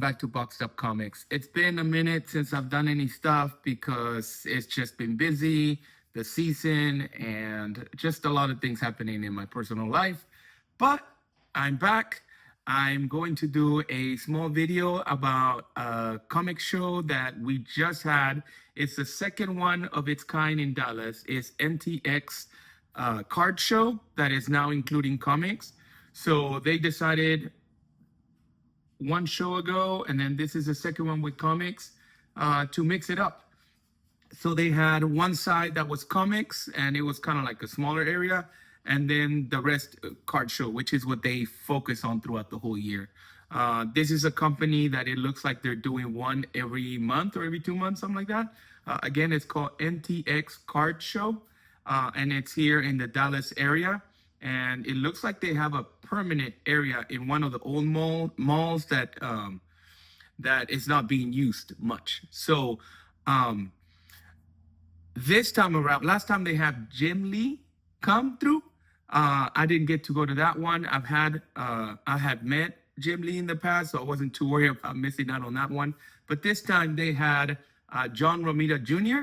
back to Boxed Up Comics. It's been a minute since I've done any stuff because it's just been busy, the season, and just a lot of things happening in my personal life. But I'm back. I'm going to do a small video about a comic show that we just had. It's the second one of its kind in Dallas. It's NTX card show that is now including comics. So they decided one show ago, and then this is the second one with comics to mix it up. So they had one side that was comics, and it was kind of like a smaller area, and then the rest card show, which is what they focus on throughout the whole year. This is a company that it looks like they're doing one every month or every 2 months, something like that. Again, it's called NTX Card Show, and it's here in the Dallas area. And it looks like they have a permanent area in one of the old malls that that is not being used much. So this time around, last time they had Jim Lee come through. I didn't get to go to that one. I had met Jim Lee in the past, so I wasn't too worried about missing out on that one. But this time they had John Romita Jr.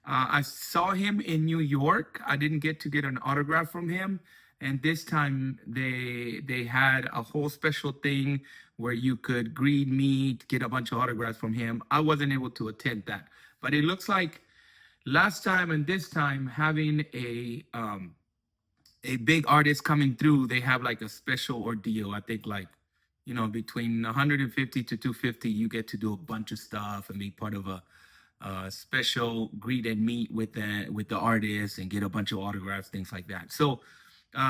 I saw him in New York. I didn't get to get an autograph from him. And this time they had a whole special thing where you could greet me, get a bunch of autographs from him. I wasn't able to attend that. But it looks like last time and this time, having a big artist coming through, they have like a special ordeal. I think like, you know, between 150 to 250, you get to do a bunch of stuff and be part of a special greet and meet with the artist and get a bunch of autographs, things like that. So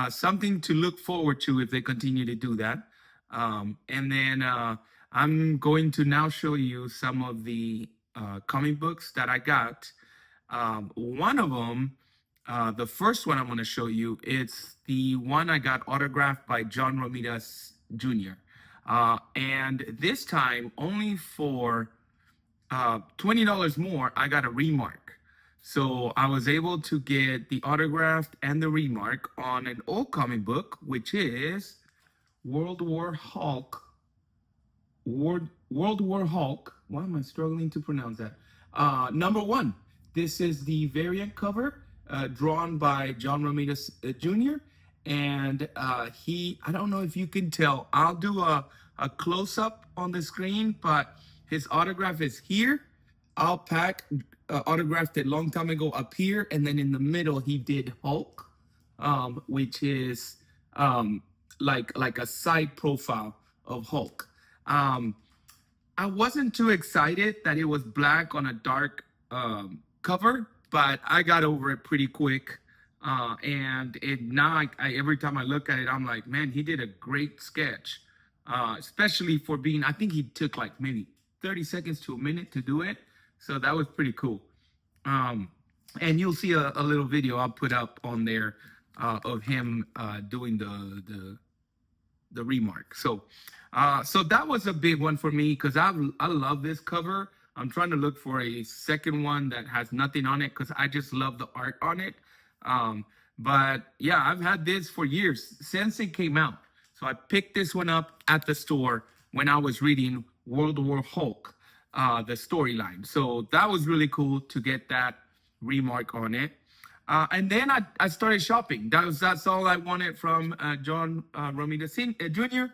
something to look forward to if they continue to do that. And then I'm going to now show you some of the comic books that I got. One of them, the first one I'm going to show you, it's the one I got autographed by John Romita Jr. And this time, only for $20 more, I got a remark. So I was able to get the autographed and the remark on an old comic book, which is World War Hulk. World War Hulk. Why am I struggling to pronounce that? #1. This is the variant cover drawn by John Romita Jr. And I don't know if you can tell. I'll do a close-up on the screen, but his autograph is here. Pack autographed it long time ago up here, and then in the middle he did Hulk, which is like a side profile of Hulk. I wasn't too excited that it was black on a dark cover, but I got over it pretty quick. And every time I look at it, I'm like, man, he did a great sketch, especially for being. I think he took like maybe 30 seconds to a minute to do it. So that was pretty cool. And you'll see a little video I'll put up on there of him doing the remark. So that was a big one for me because I love this cover. I'm trying to look for a second one that has nothing on it because I just love the art on it. But yeah, I've had this for years since it came out. So I picked this one up at the store when I was reading World War Hulk. The storyline. So that was really cool to get that remark on it. And then I started shopping. That's all I wanted from John Romita Jr.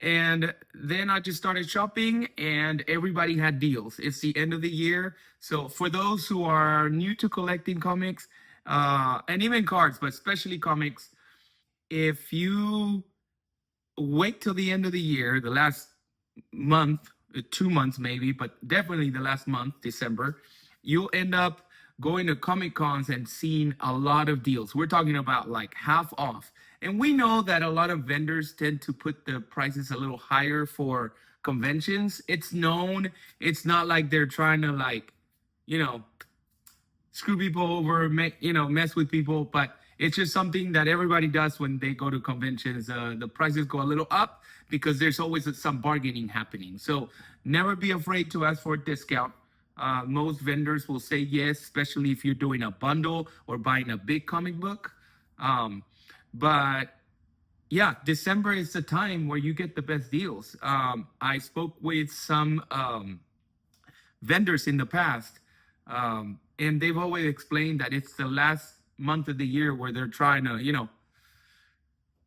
And then I just started shopping, and everybody had deals. It's the end of the year. So for those who are new to collecting comics, and even cards, but especially comics, if you wait till the end of the year, the last month, 2 months maybe, but definitely the last month, December, you'll end up going to Comic Cons and seeing a lot of deals. We're talking about like half off. And we know that a lot of vendors tend to put the prices a little higher for conventions. It's known. It's not like they're trying to like, you know, screw people over, mess with people, but it's just something that everybody does when they go to conventions. The prices go a little up because there's always some bargaining happening. So never be afraid to ask for a discount. Most vendors will say yes, especially if you're doing a bundle or buying a big comic book. But yeah, December is the time where you get the best deals. I spoke with some vendors in the past, and they've always explained that it's the last month of the year where they're trying to,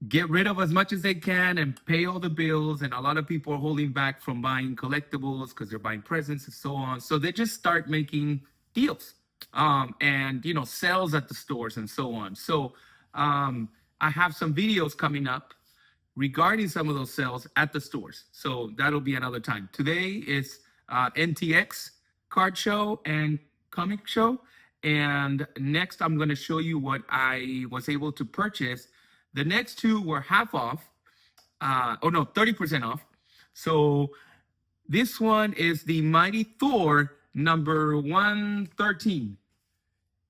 get rid of as much as they can and pay all the bills. And a lot of people are holding back from buying collectibles because they're buying presents and so on. So they just start making deals, and sales at the stores and so on. So I have some videos coming up regarding some of those sales at the stores. So that'll be another time. Today is NTX card show and comic show. And next, I'm going to show you what I was able to purchase. The next two were half off. Oh no, 30% off. So this one is the Mighty Thor number 113.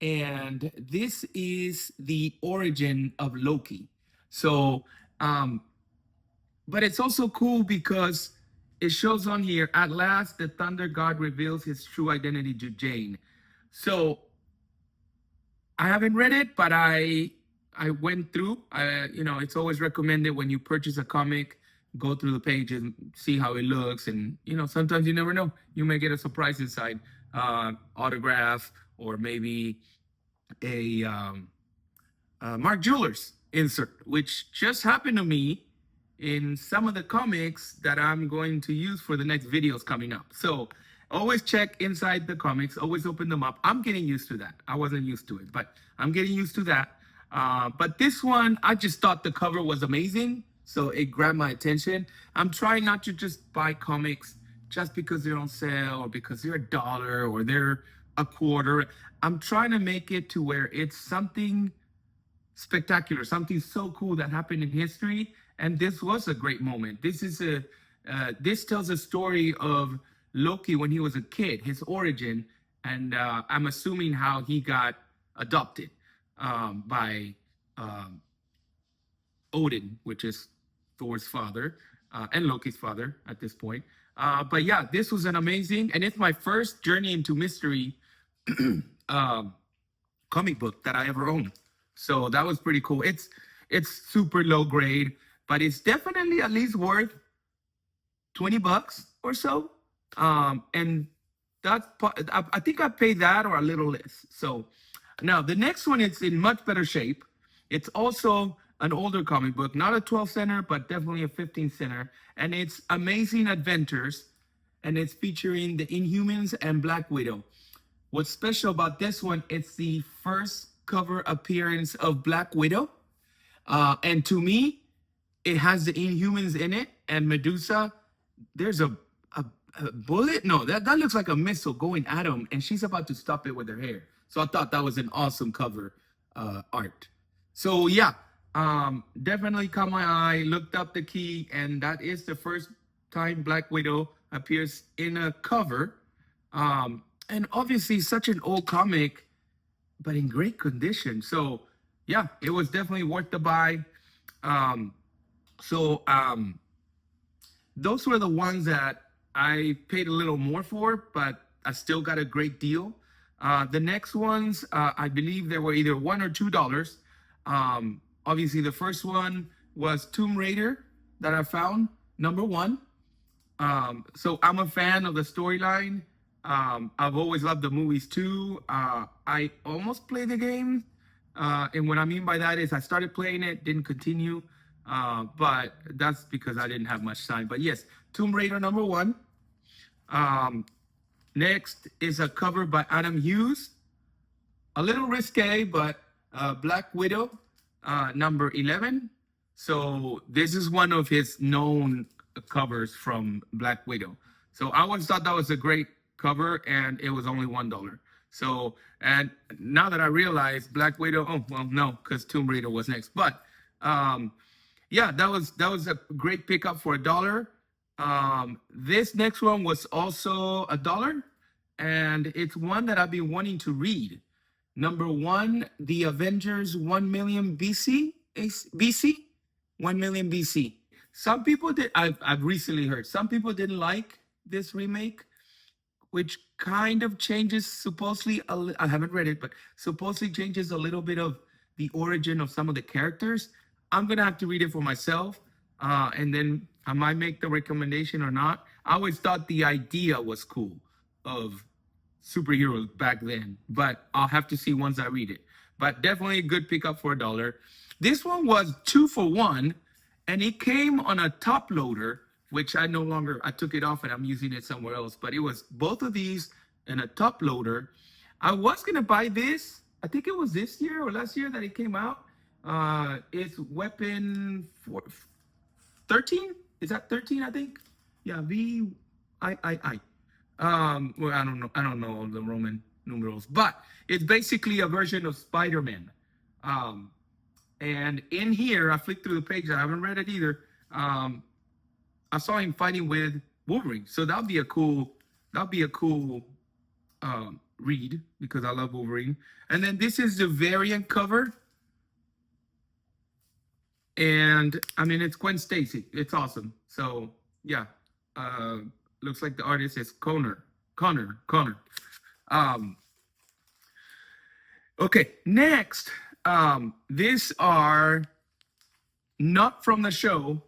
And this is the origin of Loki. So but it's also cool because it shows on here, at last the Thunder God reveals his true identity to Jane. So I haven't read it, but I went through. It's always recommended when you purchase a comic, go through the page and see how it looks. And sometimes you never know, you may get a surprise inside, autograph, or maybe a Mark Jewelers insert, which just happened to me in some of the comics that I'm going to use for the next videos coming up. So always check inside the comics, always open them up. I'm getting used to that. I wasn't used to it, but I'm getting used to that. But this one, I just thought the cover was amazing, so it grabbed my attention. I'm trying not to just buy comics just because they're on sale or because they're $1 or they're a quarter. I'm trying to make it to where it's something spectacular, something so cool that happened in history. And this was a great moment. This tells a story of Loki when he was a kid, his origin, and I'm assuming how he got adopted by Odin, which is Thor's father, and Loki's father at this point. But yeah, this was an amazing, and it's my first journey into mystery comic book that I ever owned. So that was pretty cool. It's super low grade, but it's definitely at least worth $20 or so. And that's I think I paid that or a little less. So now the next one is in much better shape. It's also an older comic book, not a 12 center, but definitely a 15 center. And it's Amazing Adventures, and it's featuring the Inhumans and Black Widow. What's special about this one, it's the first cover appearance of Black Widow. And to me, it has the Inhumans in it and Medusa. There's a bullet. No, that looks like a missile going at him, and she's about to stop it with her hair. So I thought that was an awesome cover art. So yeah, definitely caught my eye. Looked up the key, and that is the first time Black Widow appears in a cover. And obviously, such an old comic, but in great condition. So yeah, it was definitely worth the buy. So those were the ones that I paid a little more for, but I still got a great deal. The next ones, I believe there were either $1 or $2. Obviously, the first one was Tomb Raider that I found, number one. So I'm a fan of the storyline. I've always loved the movies too. I almost played the game. And what I mean by that is I started playing it, didn't continue. But that's because I didn't have much time. But yes, Tomb Raider number one. Next is a cover by Adam Hughes. A little risque, but Black Widow, number 11. So this is one of his known covers from Black Widow. So I always thought that was a great cover, and it was only $1. So, and now that I realize Black Widow, oh well, no, because Tomb Raider was next. But yeah, that was a great pickup for $1. This next one was also $1, and it's one that I've been wanting to read. Number one, The Avengers 1 million BC, 1 million BC. Some people did. I've recently heard some people didn't like this remake, which kind of changes supposedly. I haven't read it, but supposedly changes a little bit of the origin of some of the characters. I'm gonna have to read it for myself, and then I might make the recommendation or not. I always thought the idea was cool of superheroes back then, but I'll have to see once I read it. But definitely a good pickup for $1. This one was 2 for 1, and it came on a top loader, which I no longer, I took it off and I'm using it somewhere else. But it was both of these and a top loader. I was gonna buy this. I think it was this year or last year that it came out. It's Weapon 13. Is that 13? I think. Yeah, VIII. Well, I don't know. I don't know the Roman numerals, but it's basically a version of Spider-Man. Um, and in here, I flicked through the page. I haven't read it either. I saw him fighting with Wolverine, so that'll be a cool. That'll be a cool read because I love Wolverine. And then this is the variant cover, and I mean it's Gwen Stacy. It's awesome. So yeah, looks like the artist is Connor. Um, okay, next, these are not from the show,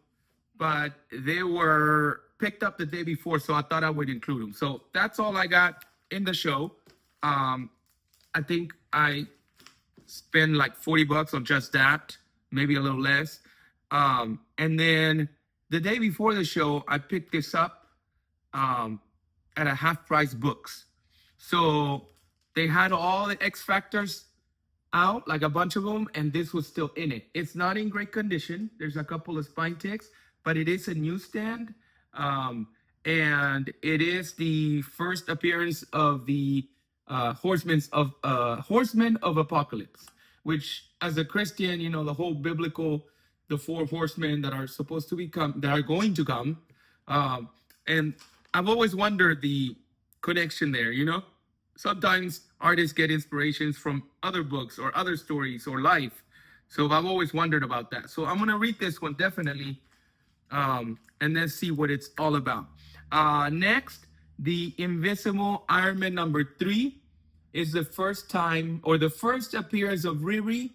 but they were picked up the day before, so I thought I would include them. So that's all I got in the show. I think I spend like $40 on just that, maybe a little less. And then the day before the show, I picked this up at a half price books. So they had all the X Factors out, like a bunch of them, and this was still in it. It's not in great condition. There's a couple of spine ticks, but it is a newsstand. And it is the first appearance of the Horsemen of Apocalypse, which as a Christian, you know, the whole biblical, the 4 horsemen that are supposed to become, that are going to come. And I've always wondered the connection there, you know? Sometimes artists get inspirations from other books or other stories or life. So I've always wondered about that. So I'm gonna read this one definitely, and then see what it's all about. Next, the Invisible Iron Man #3 is the first time or the first appearance of Riri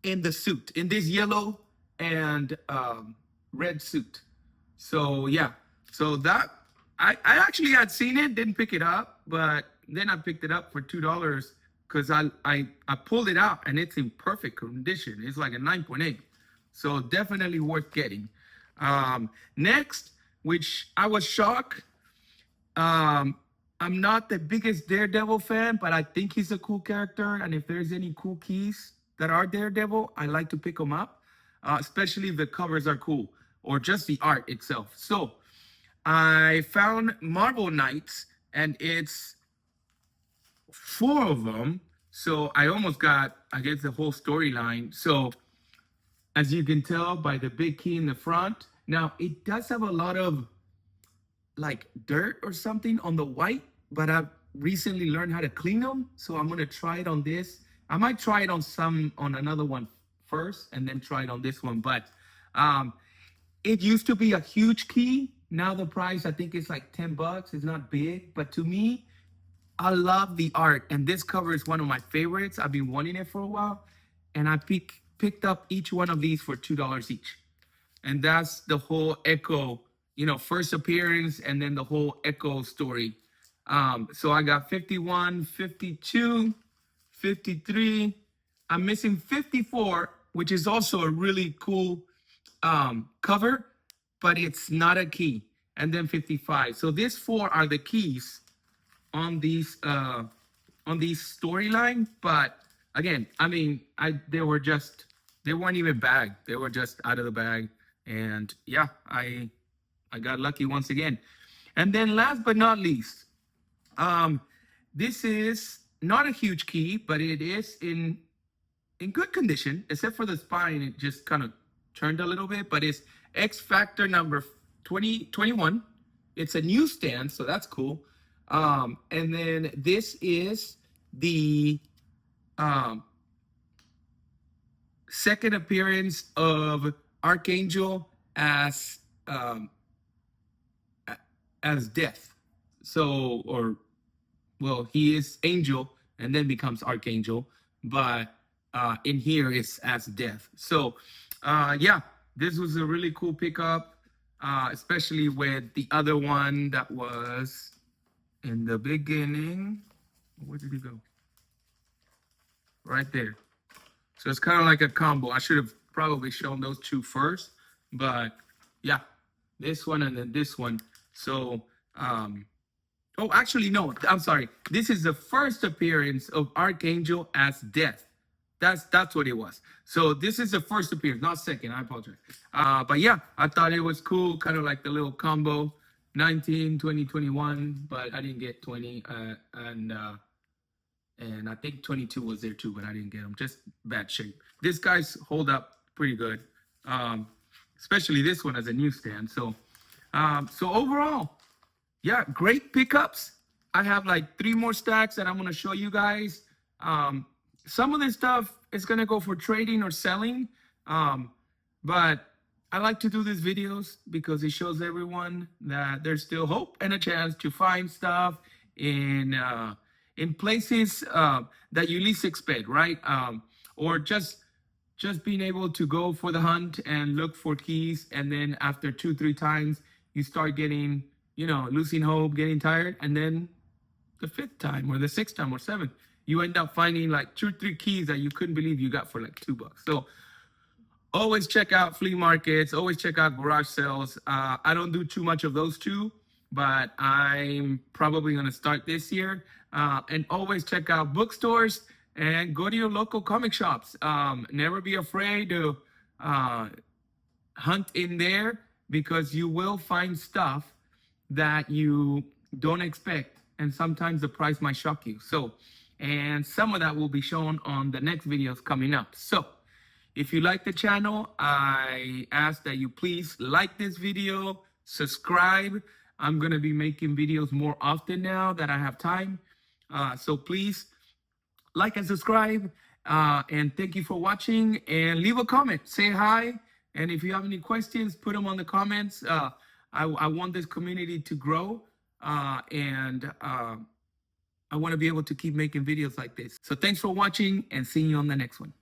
in the suit, in this yellow and red suit. So yeah, so that I actually had seen it, didn't pick it up, but then I picked it up for $2 because I pulled it out and it's in perfect condition. It's like a 9.8, so definitely worth getting. Next, which I was shocked. I'm not the biggest Daredevil fan, but I think he's a cool character, and if there's any cool keys that are Daredevil, I like to pick them up, especially if the covers are cool or just the art itself. So I found Marvel Knights, and it's 4 of them. So I almost got, I guess, the whole storyline. So as you can tell by the big key in the front, now it does have a lot of like dirt or something on the white, but I've recently learned how to clean them. So I'm gonna try it on this. I might try it on another one first and then try it on this one. But it used to be a huge key. Now the price, I think it's like $10. It's not big, but to me, I love the art. And this cover is one of my favorites. I've been wanting it for a while. And I picked up each one of these for $2 each. And that's the whole Echo, you know, first appearance and then the whole Echo story. So I got 51, 52, 53. I'm missing 54, which is also a really cool cover, but it's not a key. And then 55. So these 4 are the keys on these storyline. But again, I mean, they weren't even bagged. They were just out of the bag. And yeah, I got lucky once again. And then last but not least, this is not a huge key, but it is in good condition, except for the spine. It just kind of turned a little bit, but it's X Factor number 2021. It's a newsstand, so that's cool. And then this is the second appearance of Archangel as Death. So, or well, he is Angel and then becomes Archangel, but in here is as death. So yeah, this was a really cool pickup, especially with the other one that was in the beginning. Where did he go? Right there. So it's kind of like a combo. I should have probably shown those two first, but yeah, this one and then this one. So, oh, actually, no, I'm sorry. This is the first appearance of Archangel as Death. That's what it was. So this is the first appearance, not second. I apologize. But yeah, I thought it was cool, kind of like the little combo, 19, 20, 21, but I didn't get 20, and I think 22 was there too, but I didn't get them. Just bad shape. This guy's hold up pretty good, especially this one as a newsstand. So, so overall, yeah, great pickups. I have like 3 more stacks that I'm gonna show you guys. Some of this stuff is gonna go for trading or selling, but I like to do these videos because it shows everyone that there's still hope and a chance to find stuff in places that you least expect, right? Or just being able to go for the hunt and look for keys, and then after 2-3 times you start getting, you know, losing hope, getting tired, and then the 5th time or the 6th time or 7th you end up finding like 2-3 keys that you couldn't believe you got for like $2. So always check out flea markets, always check out garage sales. I don't do too much of those two, but I'm probably going to start this year. And always check out bookstores and go to your local comic shops. Never be afraid to hunt in there, because you will find stuff that you don't expect, and sometimes the price might shock you. So, and some of that will be shown on the next videos coming up. So if you like the channel, I ask that you please like this video, subscribe. I'm gonna be making videos more often now that I have time. So please like and subscribe, and thank you for watching, and leave a comment, say hi. And if you have any questions, put them on the comments. I want this community to grow, and I want to be able to keep making videos like this. So thanks for watching, and see you on the next one.